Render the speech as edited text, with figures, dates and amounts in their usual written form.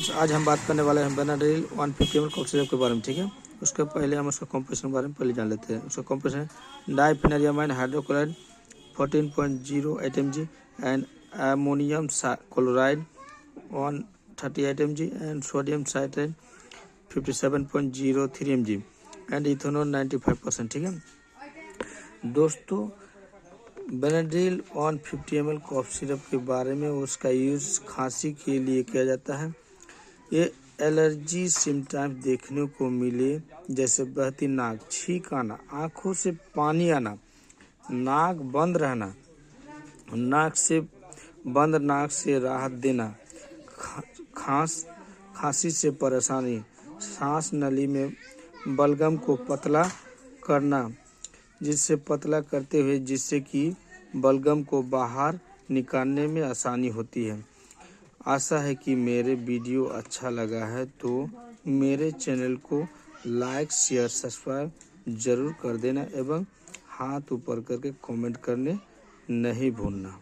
आज हम बात करने वाले हैं बेनाड्रिल 150 ml कॉफ सिरप के बारे में, ठीक है। उसके पहले हम उसका कॉम्पोजिशन के बारे में पहले जान लेते हैं। उसका composition diphenhydramine hydrochloride 14.08 mg and ammonium chloride 138 mg and sodium citrate 57.03 mg and ethanol 95%, ठीक है। दोस्तों, बेनाड्रिल 150 ml कॉफ सिरप के बारे में उसका यूज़ खांसी के लिए किया जाता है। ये एलर्जी सिम्टम्स देखने को मिले जैसे बहती नाक, छींक आना, आँखों से पानी आना, नाक बंद रहना, नाक से राहत देना, खांसी से परेशानी, सांस नली में बलगम को पतला करना, जिससे कि बलगम को बाहर निकालने में आसानी होती है। आशा है कि मेरे वीडियो अच्छा लगा है तो मेरे चैनल को लाइक, शेयर, सब्सक्राइब जरूर कर देना एवं हाथ ऊपर करके कमेंट करने नहीं भूलना।